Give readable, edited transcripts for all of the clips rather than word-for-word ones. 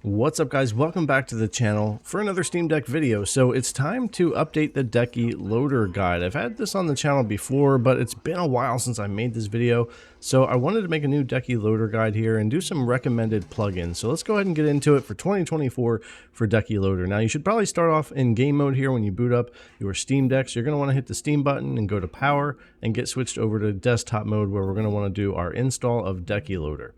What's up, guys? Welcome back to the channel for another Steam Deck video. So it's time to update the Decky Loader guide. I've had this on the channel before, but it's been a while since I made this video. So I wanted to make a new Decky Loader guide here and do some recommended plugins. So let's go ahead and get into it for 2024 for Decky Loader. Now you should probably start off in game mode here when you boot up your Steam Deck. So you're going to want to hit the Steam button and go to power and get switched over to desktop mode, where we're going to want to do our install of Decky Loader.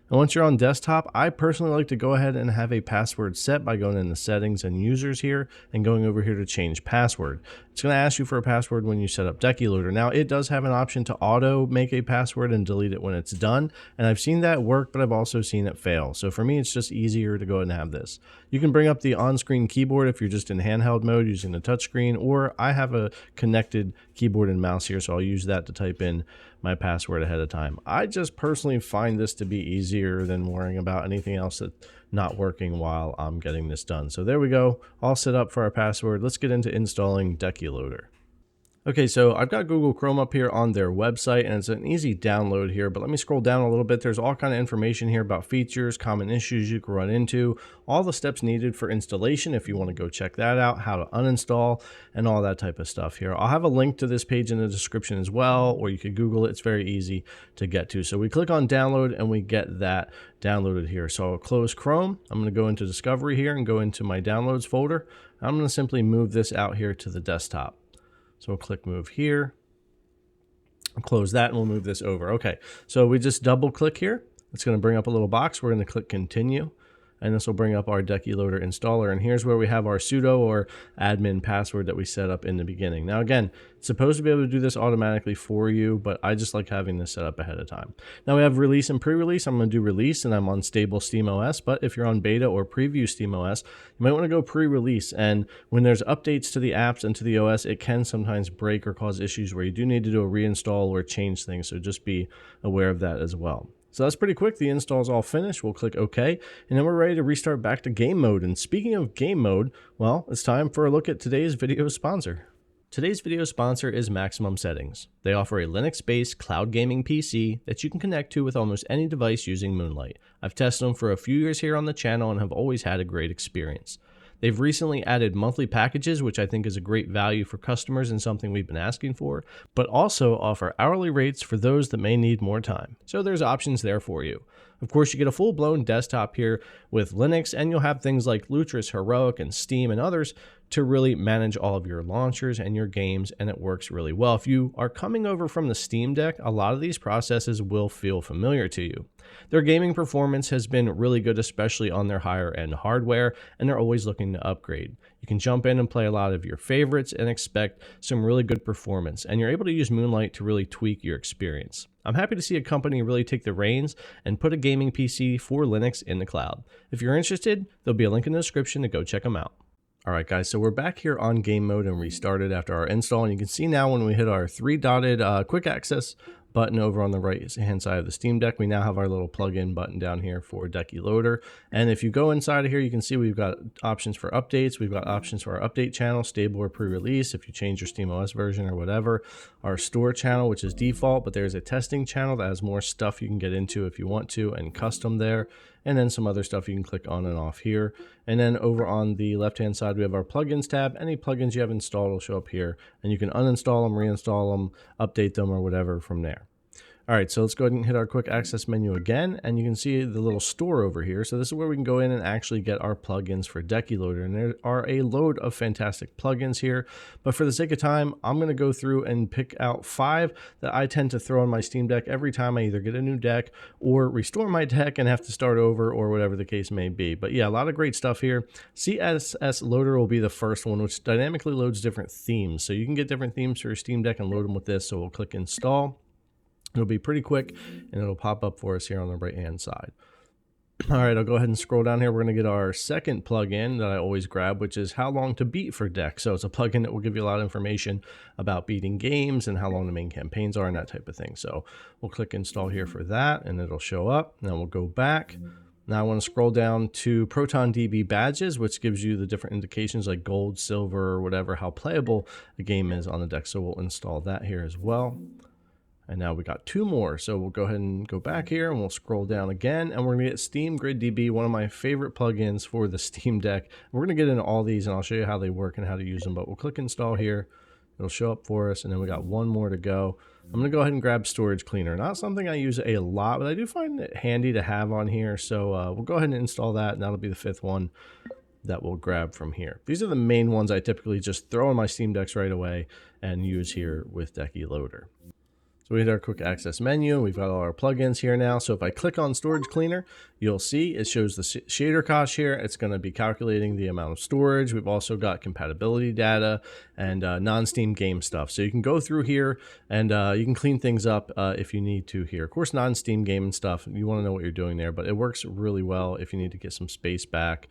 And once you're on desktop, I personally like to go ahead and have a password set by going into settings and users here and going over here to change password. It's going to ask you for a password when you set up Decky Loader. Now it does have an option to auto make a password and delete it when it's done. And I've seen that work, but I've also seen it fail. So for me, it's just easier to go ahead and have this. You can bring up the on-screen keyboard if you're just in handheld mode using the touchscreen, or I have a connected keyboard and mouse here, so I'll use that to type in my password ahead of time. I just personally find this to be easier than worrying about anything else that's not working while I'm getting this done. So there we go, all set up for our password. Let's get into installing Decky Loader. Okay, so I've got Google Chrome up here on their website, and it's an easy download here, but let me scroll down a little bit. There's all kind of information here about features, common issues you can run into, all the steps needed for installation if you want to go check that out, how to uninstall, and all that type of stuff here. I'll have a link to this page in the description as well, or you could Google it. It's very easy to get to. So we click on download and we get that downloaded here. So I'll close Chrome. I'm going to go into Discovery here and go into my downloads folder. I'm going to simply move this out here to the desktop. So we'll click move here, I'll close that, and we'll move this over. Okay, so we just double click here. It's going to bring up a little box. We're going to click continue, and this will bring up our Decky Loader installer. And here's where we have our sudo or admin password that we set up in the beginning. Now again, it's supposed to be able to do this automatically for you, but I just like having this set up ahead of time. Now we have release and pre-release. I'm going to do release, and I'm on stable SteamOS, but if you're on beta or preview SteamOS, you might want to go pre-release. And when there's updates to the apps and to the OS, it can sometimes break or cause issues where you do need to do a reinstall or change things. So just be aware of that as well. So that's pretty quick. The install is all finished. We'll click OK, and then we're ready to restart back to game mode. And speaking of game mode, well, it's time for a look at today's video sponsor. Today's video sponsor is Maximum Settings. They offer a Linux-based cloud gaming PC that you can connect to with almost any device using Moonlight. I've tested them for a few years here on the channel and have always had a great experience. They've recently added monthly packages, which I think is a great value for customers and something we've been asking for, but also offer hourly rates for those that may need more time. So there's options there for you. Of course, you get a full-blown desktop here with Linux, and you'll have things like Lutris, Heroic, and Steam, and others to really manage all of your launchers and your games, and it works really well. If you are coming over from the Steam Deck, a lot of these processes will feel familiar to you. Their gaming performance has been really good, especially on their higher-end hardware, and they're always looking to upgrade. You can jump in and play a lot of your favorites and expect some really good performance, and you're able to use Moonlight to really tweak your experience. I'm happy to see a company really take the reins and put a gaming PC for Linux in the cloud. If you're interested, there'll be a link in the description to go check them out. Alright guys, so we're back here on game mode and restarted after our install, and you can see now when we hit our three-dotted quick access button over on the right hand side of the Steam Deck, we now have our little plug-in button down here for Decky Loader. And if you go inside of here, you can see we've got options for updates. We've got options for our update channel, stable or pre-release, if you change your SteamOS version or whatever. Our store channel, which is default, but there's a testing channel that has more stuff you can get into if you want to, and custom there. And then some other stuff you can click on and off here. And then over on the left-hand side, we have our plugins tab. Any plugins you have installed will show up here, and you can uninstall them, reinstall them, update them, or whatever from there. All right, so let's go ahead and hit our quick access menu again, and you can see the little store over here. So this is where we can go in and actually get our plugins for Decky Loader, and there are a load of fantastic plugins here. But for the sake of time, I'm going to go through and pick out 5 that I tend to throw on my Steam Deck every time I either get a new deck or restore my deck and have to start over, or whatever the case may be. But yeah, a lot of great stuff here. CSS Loader will be the first one, which dynamically loads different themes. So you can get different themes for your Steam Deck and load them with this. So we'll click install. It'll be pretty quick, and it'll pop up for us here on the right-hand side. All right, I'll go ahead and scroll down here. We're going to get our second plugin that I always grab, which is How Long to Beat for Deck. So it's a plugin that will give you a lot of information about beating games and how long the main campaigns are and that type of thing. So we'll click install here for that, and it'll show up. Now we'll go back. Now I want to scroll down to ProtonDB badges, which gives you the different indications like gold, silver, or whatever, how playable the game is on the deck. So we'll install that here as well. And now we got 2 more. So we'll go ahead and go back here and we'll scroll down again, and we're gonna get Steam Grid DB, one of my favorite plugins for the Steam Deck. We're gonna get into all these and I'll show you how they work and how to use them, but we'll click install here. It'll show up for us, and then we got 1 more to go. I'm gonna go ahead and grab Storage Cleaner. Not something I use a lot, but I do find it handy to have on here. So we'll go ahead and install that, and that'll be the 5th one that we'll grab from here. These are the main ones I typically just throw in my Steam Decks right away and use here with Decky Loader. So we hit our quick access menu. We've got all our plugins here now. So if I click on Storage Cleaner, you'll see it shows the shader cost here. It's going to be calculating the amount of storage. We've also got compatibility data and non-Steam game stuff. So you can go through here and you can clean things up if you need to here. Of course, non-Steam game and stuff, you want to know what you're doing there, but it works really well if you need to get some space back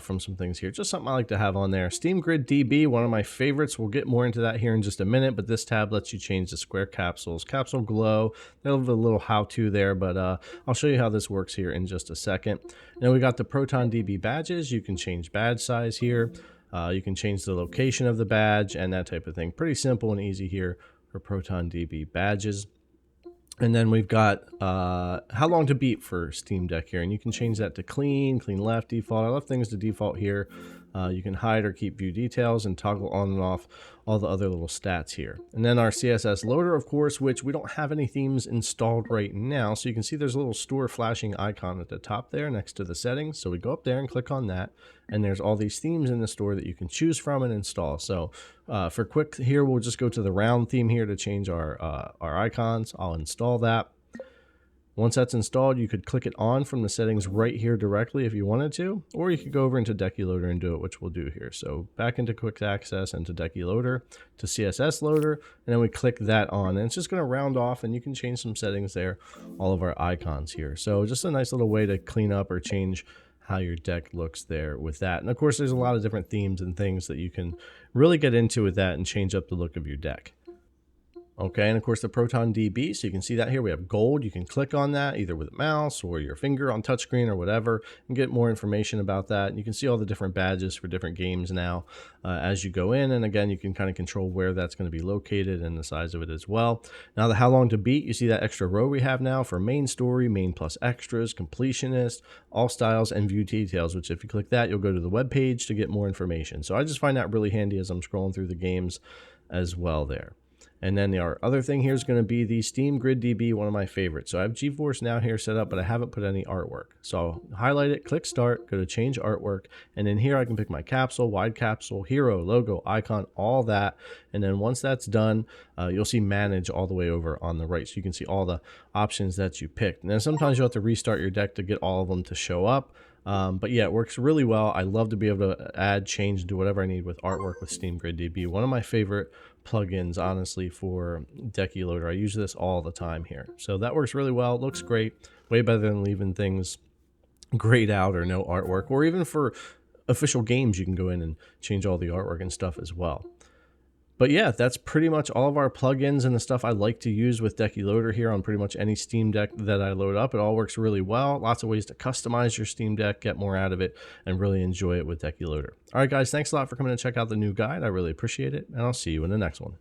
from some things here. Just something I like to have on there. Steam Grid DB, one of my favorites. We'll get more into that here in just a minute, but this tab lets you change the square capsules, capsule glow. They'll have a little how-to there, but I'll show you how this works here in just a second. Now we got the Proton DB badges. You can change badge size here. You can change the location of the badge and that type of thing. Pretty simple and easy here for Proton DB badges. And then we've got how long to beat for Steam Deck here, and you can change that to clean left, default. I love things to default here. You can hide or keep view details and toggle on and off all the other little stats here. And then our CSS loader, of course, which we don't have any themes installed right now. So you can see there's a little store flashing icon at the top there next to the settings. So we go up there and click on that, and there's all these themes in the store that you can choose from and install. So for quick here, we'll just go to the round theme here to change our icons. I'll install that. Once that's installed, you could click it on from the settings right here directly if you wanted to, or you could go over into Decky Loader and do it, which we'll do here. So back into quick access and to Decky Loader, to CSS Loader, and then we click that on, and it's just going to round off, and you can change some settings there, all of our icons here. So just a nice little way to clean up or change how your deck looks there with that. And of course, there's a lot of different themes and things that you can really get into with that and change up the look of your deck. Okay, and of course the Proton DB, so you can see that here we have gold. You can click on that either with a mouse or your finger on touchscreen or whatever and get more information about that. And you can see all the different badges for different games now as you go in, and again you can kind of control where that's going to be located and the size of it as well. Now the how long to beat, you see that extra row we have now for main story, main plus extras, completionist, all styles, and view details, which if you click that you'll go to the web page to get more information. So I just find that really handy as I'm scrolling through the games as well there. And then our other thing here is going to be the Steam Grid DB, one of my favorites. So I have GeForce Now here set up, but I haven't put any artwork. So I'll highlight it, click Start, go to Change Artwork, and in here I can pick my capsule, wide capsule, hero, logo, icon, all that. And then once that's done, you'll see Manage all the way over on the right. So you can see all the options that you picked. And then sometimes you'll have to restart your deck to get all of them to show up. But yeah, it works really well. I love to be able to add, change, do whatever I need with artwork with Steam Grid DB. One of my favorite plugins, honestly, for Decky Loader. I use this all the time here. So that works really well. It looks great. Way better than leaving things grayed out or no artwork. Or even for official games, you can go in and change all the artwork and stuff as well. But yeah, that's pretty much all of our plugins and the stuff I like to use with Decky Loader here on pretty much any Steam Deck that I load up. It all works really well. Lots of ways to customize your Steam Deck, get more out of it, and really enjoy it with Decky Loader. All right, guys, thanks a lot for coming to check out the new guide. I really appreciate it, and I'll see you in the next one.